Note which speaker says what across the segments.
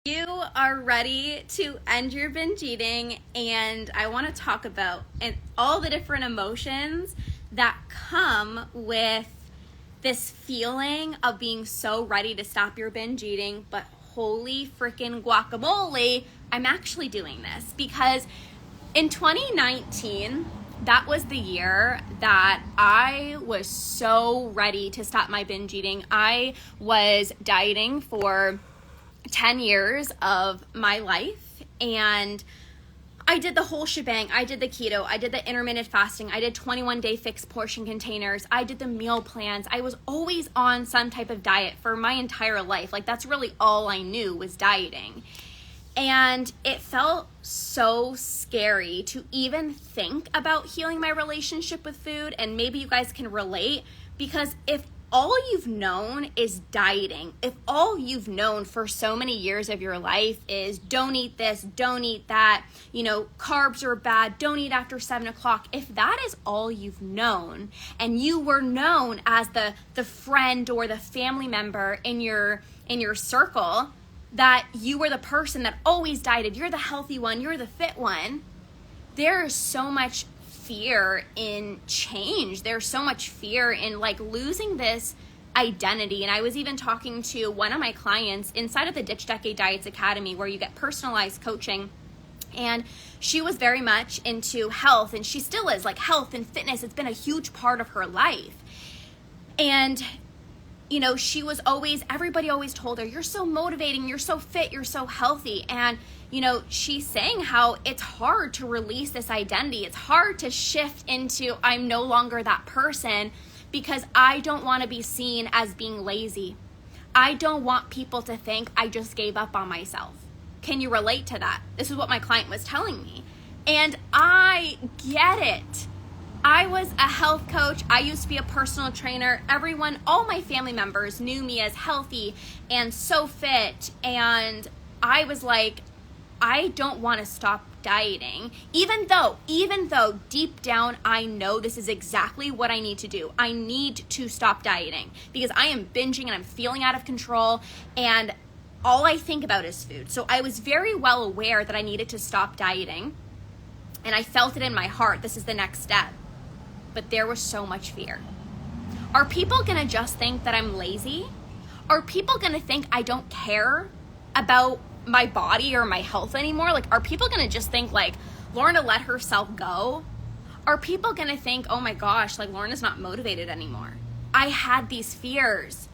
Speaker 1: You are ready to end your binge eating, and I want to talk about all the different emotions that come with this feeling of being so ready to stop your binge eating, but holy freaking guacamole, I'm actually doing this because in 2019, that was the year that I was so ready to stop my binge eating. I was dieting for 10 years of my life, and I did the whole shebang. I did the keto, I did the intermittent fasting, I did 21-day fixed portion containers, I did the meal plans. I was always on some type of diet for my entire life. Like, that's really all I knew was dieting. And it felt so scary to even think about healing my relationship with food. And maybe you guys can relate, because if all you've known is dieting, if all you've known for so many years of your life is don't eat this, don't eat that, carbs are bad, don't eat after 7 o'clock, if that is all you've known, and you were known as the friend or the family member in your circle, that you were the person that always dieted, you're the healthy one, you're the fit one, there is so much fear in change. There's so much fear in losing this identity. And I was even talking to one of my clients inside of the Ditch Decade Diets Academy, where you get personalized coaching. And she was very much into health, and she still is. Health and fitness, it's been a huge part of her life. And she was everybody always told her, you're so motivating, you're so fit, you're so healthy. And, she's saying how it's hard to release this identity. It's hard to shift into, I'm no longer that person, because I don't want to be seen as being lazy. I don't want people to think I just gave up on myself. Can you relate to that? This is what my client was telling me. And I get it. I was a health coach. I used to be a personal trainer. Everyone, all my family members knew me as healthy and so fit. And I was like, I don't want to stop dieting, even though deep down, I know this is exactly what I need to do. I need to stop dieting because I am binging and I'm feeling out of control, and all I think about is food. So I was very well aware that I needed to stop dieting, and I felt it in my heart. This is the next step. But there was so much fear. Are people gonna just think that I'm lazy? Are people gonna think I don't care about my body or my health anymore? Are people gonna just think Lorna let herself go? Are people gonna think, oh my gosh, Lorna's not motivated anymore? I had these fears.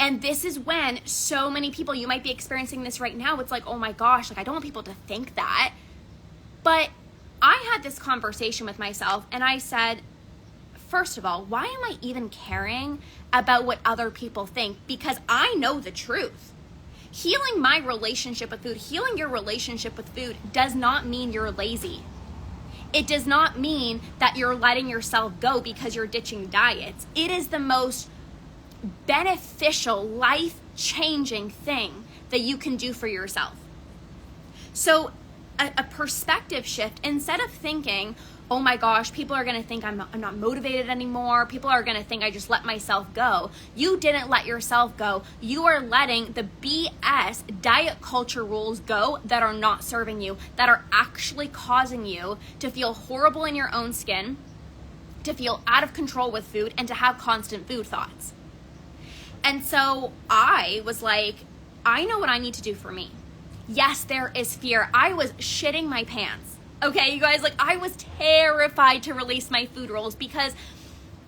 Speaker 1: And this is when so many people, you might be experiencing this right now. It's oh my gosh, I don't want people to think that. But I had this conversation with myself, and I said, first of all, why am I even caring about what other people think? Because I know the truth. Healing my relationship with food, healing your relationship with food does not mean you're lazy. It does not mean that you're letting yourself go because you're ditching diets. It is the most beneficial, life-changing thing that you can do for yourself. So a perspective shift, instead of thinking, oh my gosh, people are going to think I'm not motivated anymore. People are going to think I just let myself go. You didn't let yourself go. You are letting the BS diet culture rules go that are not serving you, that are actually causing you to feel horrible in your own skin, to feel out of control with food, and to have constant food thoughts. And so I was like, I know what I need to do for me. Yes, there is fear. I was shitting my pants. Okay, you guys, I was terrified to release my food rules because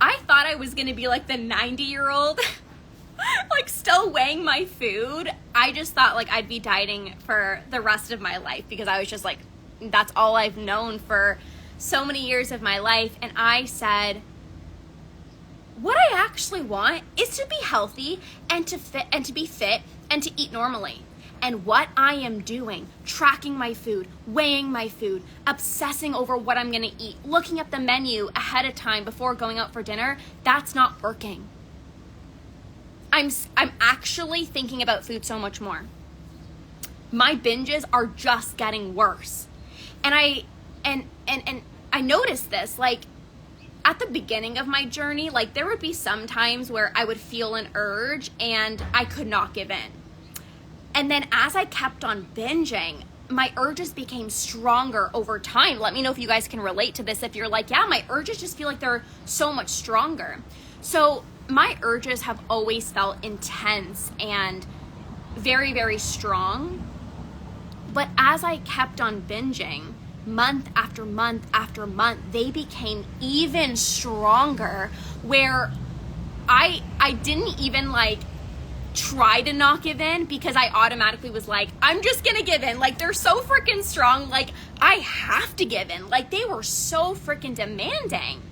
Speaker 1: I thought I was going to be the 90-year-old, still weighing my food. I just thought I'd be dieting for the rest of my life because I was just that's all I've known for so many years of my life. And I said, what I actually want is to be healthy and to be fit and to eat normally. And what I am doing, tracking my food, weighing my food, obsessing over what I'm gonna eat, looking at the menu ahead of time before going out for dinner, that's not working. I'm actually thinking about food so much more. My binges are just getting worse. And I noticed this, at the beginning of my journey, there would be some times where I would feel an urge and I could not give in. And then as I kept on binging, my urges became stronger over time. Let me know if you guys can relate to this. If you're like, yeah, my urges just feel like they're so much stronger. So my urges have always felt intense and very, very strong. But as I kept on binging, month after month after month, they became even stronger, where I didn't even like try to not give in, because I automatically was like, I'm just gonna give in. Like, they're so freaking strong, like I have to give in. Like, they were so freaking demanding.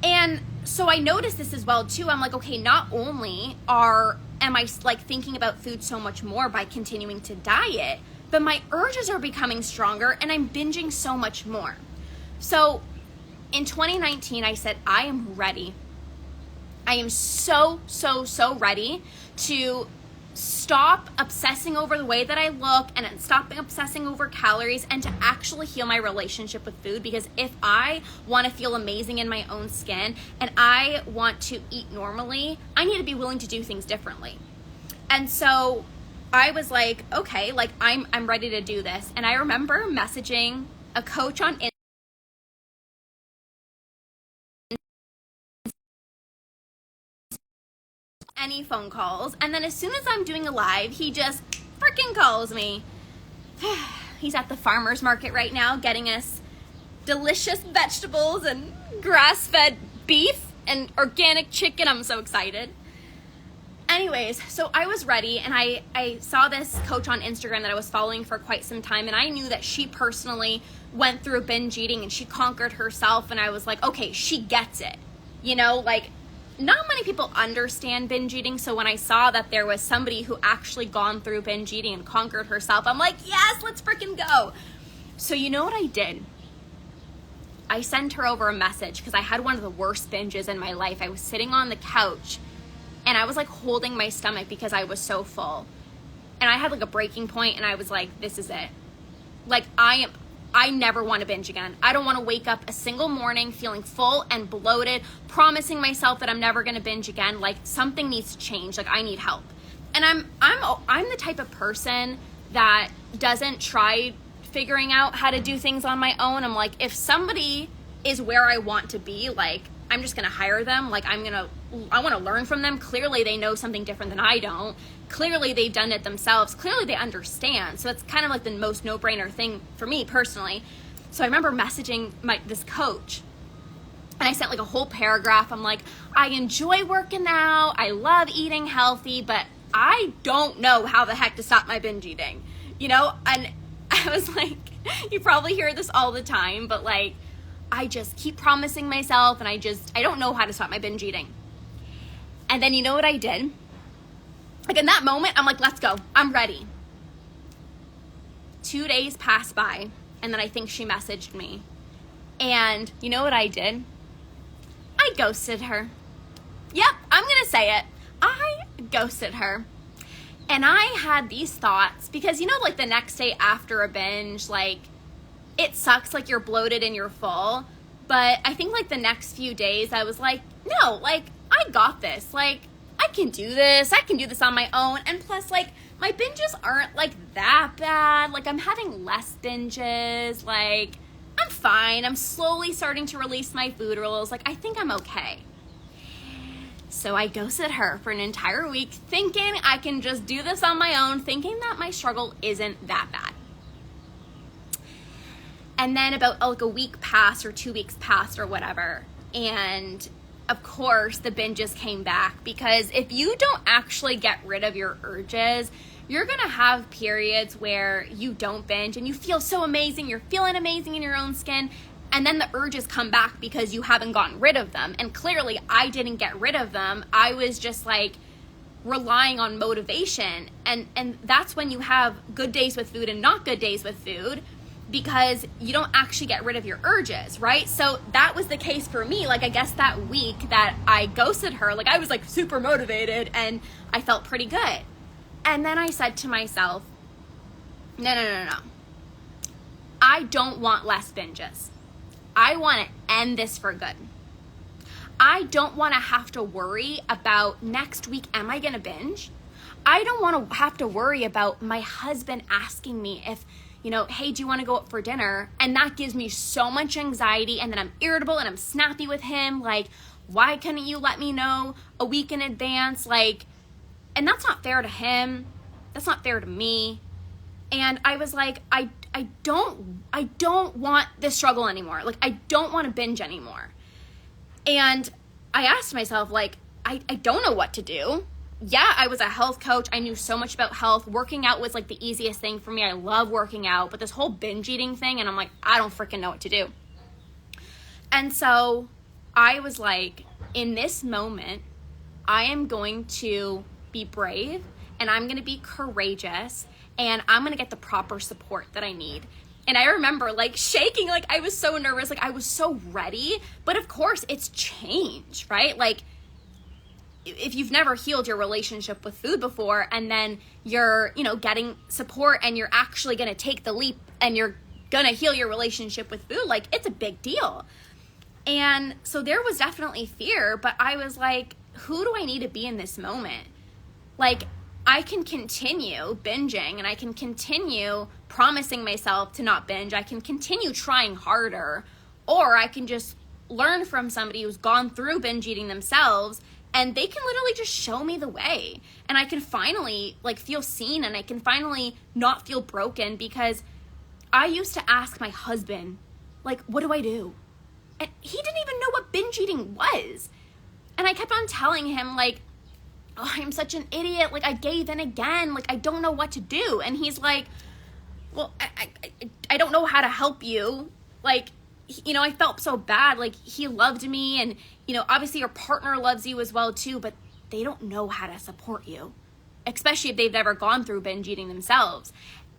Speaker 1: And so I noticed this as well too. I'm like, okay, not only am I like thinking about food so much more by continuing to diet, but my urges are becoming stronger and I'm binging so much more. So in 2019, I said, I am ready. I am so ready to stop obsessing over the way that I look and stop obsessing over calories, and to actually heal my relationship with food. Because if I want to feel amazing in my own skin and I want to eat normally, I need to be willing to do things differently. And so I was like, okay, like I'm ready to do this. And I remember messaging a coach on Instagram, any phone calls, and then as soon as I'm doing a live, he just freaking calls me. He's at the farmer's market right now getting us delicious vegetables and grass-fed beef and organic chicken. I'm so excited. Anyways, so I was ready, and I saw this coach on Instagram that I was following for quite some time, and I knew that she personally went through binge eating and she conquered herself, and I was like, okay, she gets it. You know, like, not many people understand binge eating, so when I saw that there was somebody who actually gone through binge eating and conquered herself, I'm like, yes, let's freaking go. So you know what I did? I sent her over a message because I had one of the worst binges in my life. I was sitting on the couch and I was like holding my stomach because I was so full. And I had like a breaking point, and I was like, this is it. Like, I never want to binge again. I don't want to wake up a single morning feeling full and bloated, promising myself that I'm never going to binge again. Like, something needs to change. Like, I need help. And I'm the type of person that doesn't try figuring out how to do things on my own. I'm like, if somebody is where I want to be, like, I'm just going to hire them. Like, I want to learn from them. Clearly they know something different than I don't. Clearly they've done it themselves. Clearly they understand. So it's kind of like the most no-brainer thing for me personally. So I remember messaging this coach, and I sent like a whole paragraph. I'm like, I enjoy working out. I love eating healthy, but I don't know how the heck to stop my binge eating, you know? And I was like, you probably hear this all the time, but like, I just keep promising myself, and I don't know how to stop my binge eating. And then you know what I did? Like, in that moment, I'm like, let's go. I'm ready. 2 days passed by, and then I think she messaged me. And you know what I did? I ghosted her. Yep, I'm going to say it. I ghosted her. And I had these thoughts because, you know, like the next day after a binge, like, it sucks, like you're bloated and you're full. But I think like the next few days I was like, no, like, I got this. Like, I can do this. I can do this on my own. And plus, like, my binges aren't like that bad. Like, I'm having less binges. Like, I'm fine. I'm slowly starting to release my food rules. Like, I think I'm okay. So I ghosted her for an entire week, thinking I can just do this on my own, thinking that my struggle isn't that bad. And then about like a week passed or 2 weeks passed or whatever. And of course the binges came back, because if you don't actually get rid of your urges, you're going to have periods where you don't binge and you feel so amazing. You're feeling amazing in your own skin. And then the urges come back because you haven't gotten rid of them. And clearly I didn't get rid of them. I was just like relying on motivation. And that's when you have good days with food and not good days with food, because you don't actually get rid of your urges, right? So that was the case for me. Like, I guess that week that I ghosted her, like, I was like super motivated and I felt pretty good. And then I said to myself, no. I don't want less binges. I want to end this for good. I don't want to have to worry about next week, am I going to binge? I don't want to have to worry about my husband asking me if, hey, do you want to go out for dinner? And that gives me so much anxiety, and then I'm irritable and I'm snappy with him. Like, why couldn't you let me know a week in advance? Like, and that's not fair to him. That's not fair to me. And I was like, I don't want this struggle anymore. Like, I don't want to binge anymore. And I asked myself, like, I don't know what to do. Yeah, I was a health coach. I knew so much about health. Working out was like the easiest thing for me. I love working out, but this whole binge eating thing, and I'm like, I don't freaking know what to do. And so I was like, in this moment, I am going to be brave, and I'm going to be courageous, and I'm going to get the proper support that I need. And I remember like shaking, like I was so nervous, like I was so ready. But of course it's change, right? Like if you've never healed your relationship with food before, and then you're, getting support, and you're actually going to take the leap and you're going to heal your relationship with food, like it's a big deal. And so there was definitely fear, but I was like, who do I need to be in this moment? Like, I can continue binging, and I can continue promising myself to not binge. I can continue trying harder, or I can just learn from somebody who's gone through binge eating themselves, and they can literally just show me the way. And I can finally like feel seen, and I can finally not feel broken, because I used to ask my husband, like, what do I do? And he didn't even know what binge eating was. And I kept on telling him, like, oh, I'm such an idiot. Like, I gave in again. Like, I don't know what to do. And he's like, well, I don't know how to help you. Like, I felt so bad. Like, he loved me, and, obviously your partner loves you as well too, but they don't know how to support you, especially if they've never gone through binge eating themselves.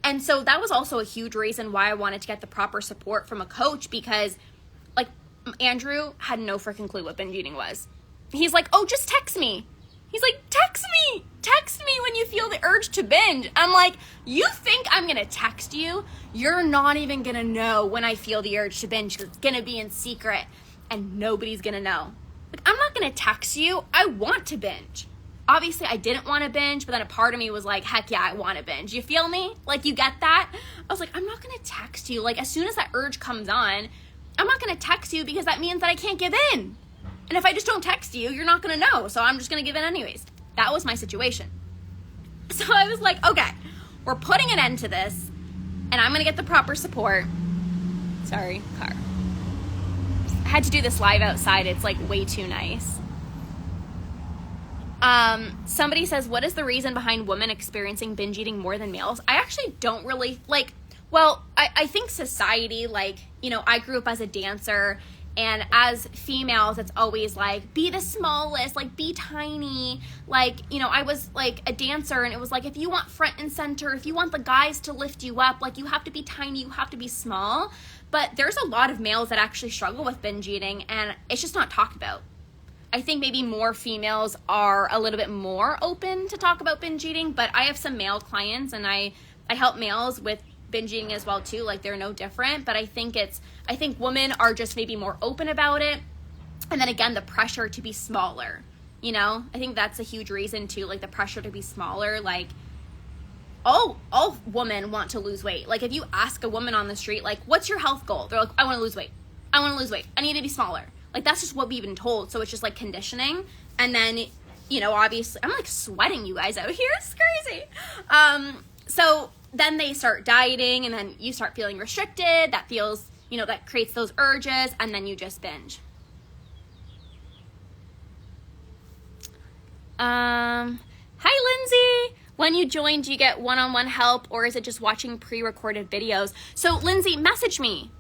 Speaker 1: And so that was also a huge reason why I wanted to get the proper support from a coach, because like Andrew had no freaking clue what binge eating was. He's like, oh, just text me. He's like, text me when you feel the urge to binge. I'm like, you think I'm going to text you? You're not even going to know when I feel the urge to binge, because it's going to be in secret and nobody's going to know. Like, I'm not going to text you. I want to binge. Obviously, I didn't want to binge, but then a part of me was like, heck yeah, I want to binge. You feel me? Like, you get that? I was like, I'm not going to text you. Like, as soon as that urge comes on, I'm not going to text you, because that means that I can't give in. And if I just don't text you, you're not going to know. So I'm just going to give in anyways. That was my situation. So I was like, okay, we're putting an end to this, and I'm going to get the proper support. Sorry, car. I had to do this live outside. It's like way too nice. Somebody says, what is the reason behind women experiencing binge eating more than males? I actually don't really I think society, I grew up as a dancer. And as females, it's always like, be the smallest, like, be tiny. Like, I was like a dancer, and it was like, if you want front and center, if you want the guys to lift you up, like, you have to be tiny, you have to be small. But there's a lot of males that actually struggle with binge eating, and it's just not talked about. I think maybe more females are a little bit more open to talk about binge eating, but I have some male clients, and I help males with binge eating as well too. Like, they're no different, but I think women are just maybe more open about it. And then again, the pressure to be smaller, I think that's a huge reason too, like the pressure to be smaller. Like, all women want to lose weight. Like, if you ask a woman on the street, like, what's your health goal? They're like, I want to lose weight. I need to be smaller. Like, that's just what we've been told. So it's just like conditioning. And then, obviously I'm like sweating you guys out here. It's crazy. So then they start dieting, and then you start feeling restricted. That feels, that creates those urges, and then you just binge. Hi, Lindsay. When you join, do you get one-on-one help, or is it just watching pre-recorded videos? So, Lindsay, message me,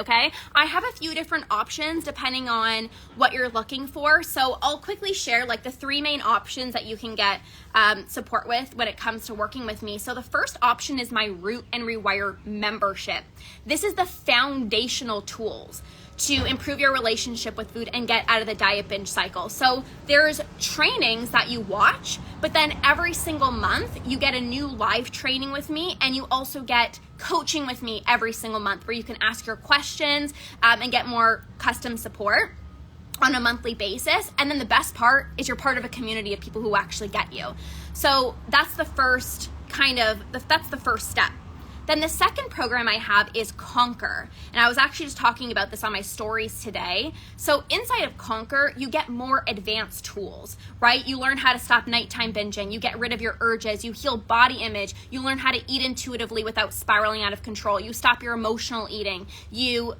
Speaker 1: okay? I have a few different options depending on what you're looking for. So I'll quickly share like the 3 main options that you can get support with when it comes to working with me. So the first option is my Root and Rewire membership. This is the foundational tools to improve your relationship with food and get out of the diet binge cycle. So there's trainings that you watch, but then every single month you get a new live training with me, and you also get coaching with me every single month where you can ask your questions and get more custom support. on a monthly basis. And then the best part is you're part of a community of people who actually get you. So that's the first that's the first step. Then the second program I have is Conquer. And I was actually just talking about this on my stories today. So inside of Conquer, you get more advanced tools, right? You learn how to stop nighttime binging. You get rid of your urges. You heal body image. You learn how to eat intuitively without spiraling out of control. You stop your emotional eating. You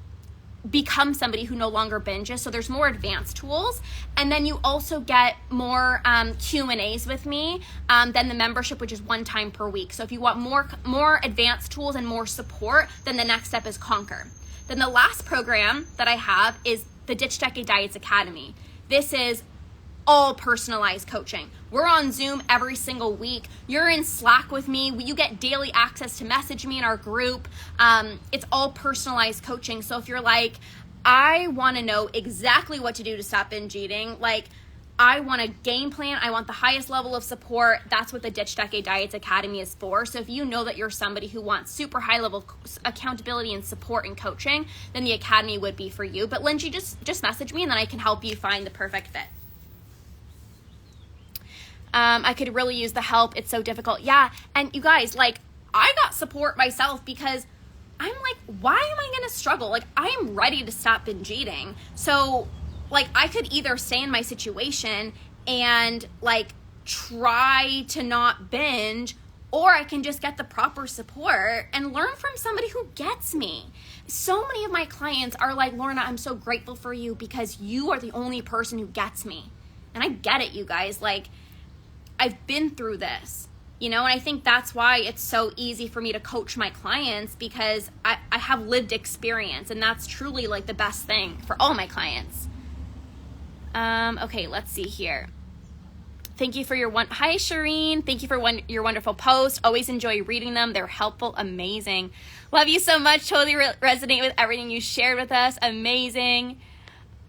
Speaker 1: become somebody who no longer binges. So there's more advanced tools. And then you also get more Q&As with me than the membership, which is one time per week. So if you want more advanced tools and more support, then the next step is Conquer. Then the last program that I have is the Ditch Decade Diets Academy. This is all personalized coaching. We're on Zoom every single week. You're in Slack with me. You get daily access to message me in our group. It's all personalized coaching. So if you're like, I want to know exactly what to do to stop binge eating, like I want a game plan, I want the highest level of support, that's what the Ditch Decade Diets Academy is for. So if you know that you're somebody who wants super high level accountability and support and coaching, then the Academy would be for you. But Lindsay, just message me and then I can help you find the perfect fit. I could really use the help. It's so difficult. Yeah. And you guys, like, I got support myself because I'm like, why am I going to struggle? Like, I am ready to stop binge eating. So, like, I could either stay in my situation and, like, try to not binge, or I can just get the proper support and learn from somebody who gets me. So many of my clients are like, Lorna, I'm so grateful for you because you are the only person who gets me. And I get it, you guys. Like, I've been through this, and I think that's why it's so easy for me to coach my clients, because I have lived experience, and that's truly like the best thing for all my clients. Okay, let's see here. Thank you for hi Shireen. Thank you for your wonderful post. Always enjoy reading them. They're helpful. Amazing. Love you so much. Totally resonate with everything you shared with us. Amazing.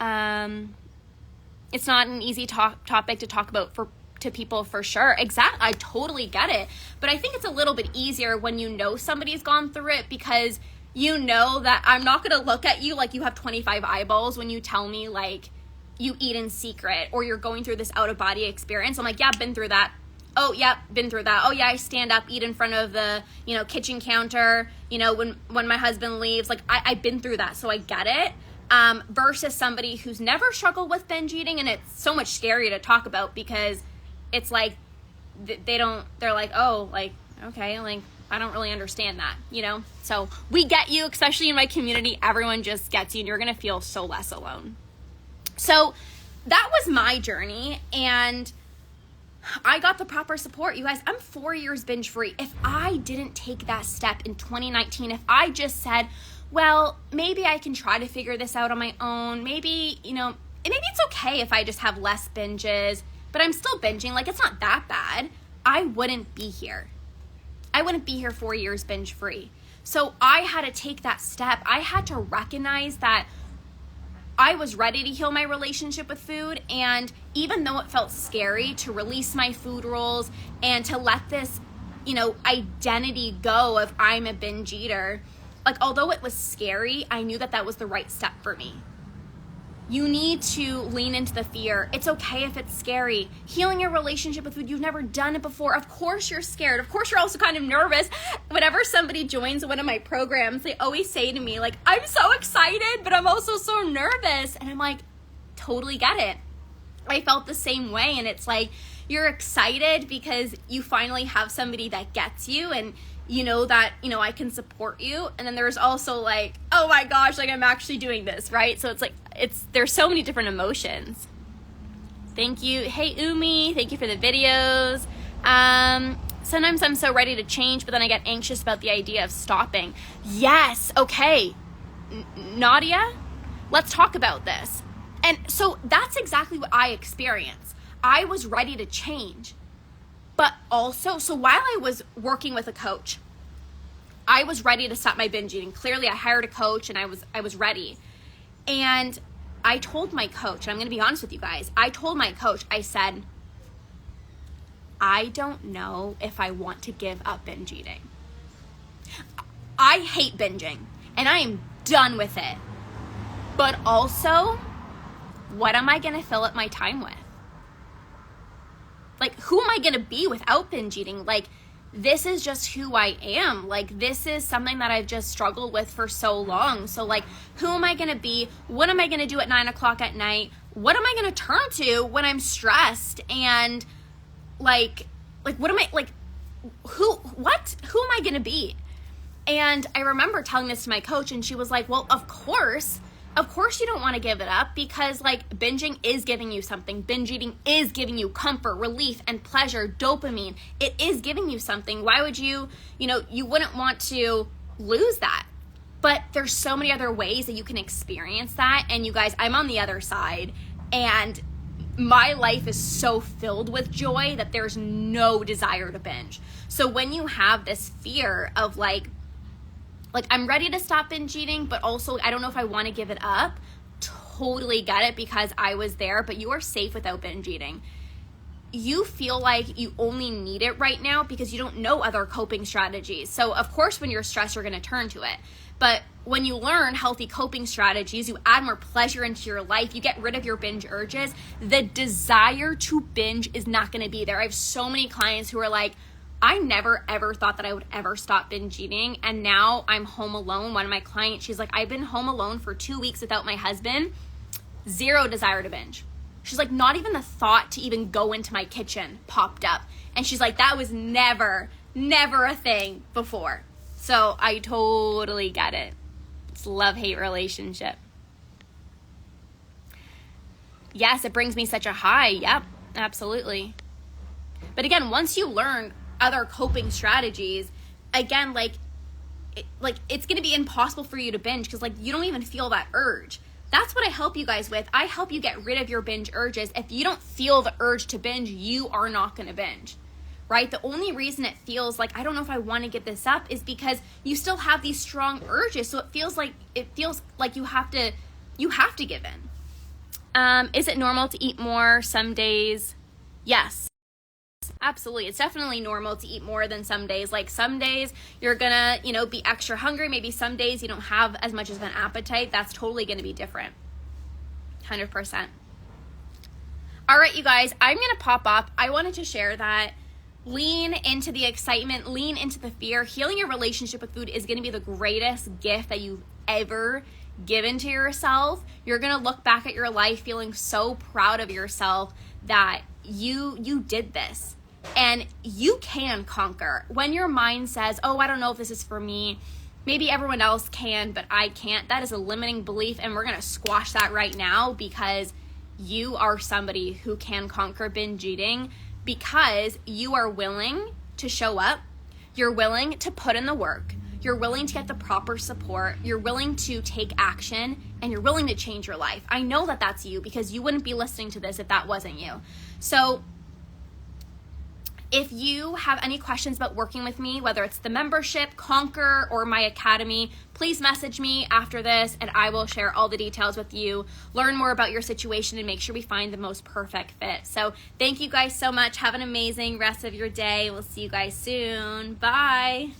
Speaker 1: It's not an easy topic to talk about to people for sure. Exactly. I totally get it. But I think it's a little bit easier when you know somebody's gone through it, because you know that I'm not going to look at you like you have 25 eyeballs when you tell me like you eat in secret or you're going through this out of body experience. I'm like, yeah, been through that. Oh, yeah, been through that. Oh, yeah, I stand up, eat in front of the, kitchen counter, when my husband leaves. Like, I've been through that, so I get it. Versus somebody who's never struggled with binge eating, and it's so much scarier to talk about because it's like they're like, oh, like, okay, like, I don't really understand that, So we get you, especially in my community. Everyone just gets you, and you're going to feel so less alone. So that was my journey, and I got the proper support. You guys, I'm 4 years binge free. If I didn't take that step in 2019, if I just said, well, maybe I can try to figure this out on my own. Maybe, maybe it's okay if I just have less binges, but I'm still binging. Like, it's not that bad. I wouldn't be here. I wouldn't be here 4 years binge free. So I had to take that step. I had to recognize that I was ready to heal my relationship with food. And even though it felt scary to release my food rules and to let this, identity go of I'm a binge eater, like, although it was scary, I knew that was the right step for me. You need to lean into the fear. It's okay if it's scary. Healing your relationship with food, you've never done it before. Of course you're scared. Of course you're also kind of nervous. Whenever somebody joins one of my programs, they always say to me, like, I'm so excited, but I'm also so nervous. And I'm like, totally get it. I felt the same way. And it's like, you're excited because you finally have somebody that gets you, and you know that, I can support you. And then there's also like, oh my gosh, like, I'm actually doing this, right? So it's like, there's so many different emotions. Thank you. Hey, Umi, thank you for the videos. Sometimes I'm so ready to change, but then I get anxious about the idea of stopping. Yes. Okay. Nadia, let's talk about this. And so that's exactly what I experienced. I was ready to change. But also, so while I was working with a coach, I was ready to stop my binge eating. Clearly, I hired a coach and I was ready. And I told my coach, and I'm going to be honest with you guys, I told my coach, I said, I don't know if I want to give up binge eating. I hate binging, and I am done with it. But also, what am I going to fill up my time with? Like, who am I going to be without binge eating? Like, this is just who I am. Like, this is something that I've just struggled with for so long. So, like, who am I going to be? What am I going to do at 9 o'clock at night? What am I going to turn to when I'm stressed? And, like, what am I, like, who am I going to be? And I remember telling this to my coach, and she was like, well, of course you don't want to give it up, because like binging is giving you something. Binge eating is giving you comfort, relief, and pleasure, dopamine. It is giving you something. Why would you wouldn't want to lose that. But there's so many other ways that you can experience that. And you guys, I'm on the other side, and my life is so filled with joy that there's no desire to binge. So when you have this fear of like I'm ready to stop binge eating, but also I don't know if I want to give it up, totally get it, because I was there, but you are safe without binge eating. You feel like you only need it right now because you don't know other coping strategies. So of course, when you're stressed, you're going to turn to it. But when you learn healthy coping strategies, you add more pleasure into your life, you get rid of your binge urges, the desire to binge is not going to be there. I have so many clients who are like, I never ever thought that I would ever stop binge eating, and now I'm home alone. One of my clients, she's like, I've been home alone for 2 weeks without my husband, zero desire to binge. She's like, not even the thought to even go into my kitchen popped up. And she's like, that was never a thing before. So I totally get it. It's a love-hate relationship. Yes, it brings me such a high. Yep, absolutely. But again, once you learn other coping strategies, again, it's going to be impossible for you to binge, because like you don't even feel that urge. That's what I help you guys with. I help you get rid of your binge urges. If you don't feel the urge to binge, you are not going to binge, right? The only reason it feels like I don't know if I want to give this up is because you still have these strong urges. So it feels like you have to give in. Is it normal to eat more some days? Yes. Absolutely. It's definitely normal to eat more than some days. Like some days you're gonna, be extra hungry. Maybe some days you don't have as much of an appetite. That's totally gonna be different. 100%. All right, you guys, I'm gonna pop up. I wanted to share that. Lean into the excitement, lean into the fear. Healing your relationship with food is gonna be the greatest gift that you've ever given to yourself. You're gonna look back at your life feeling so proud of yourself that you did this. And you can conquer. When your mind says, oh, I don't know if this is for me, maybe everyone else can, but I can't, that is a limiting belief, and we're going to squash that right now, because you are somebody who can conquer binge eating, because you are willing to show up, you're willing to put in the work, you're willing to get the proper support, you're willing to take action, and you're willing to change your life. I know that that's you, because you wouldn't be listening to this if that wasn't you. So if you have any questions about working with me, whether it's the membership, Conquer, or my academy, please message me after this and I will share all the details with you, learn more about your situation, and make sure we find the most perfect fit. So thank you guys so much. Have an amazing rest of your day. We'll see you guys soon. Bye.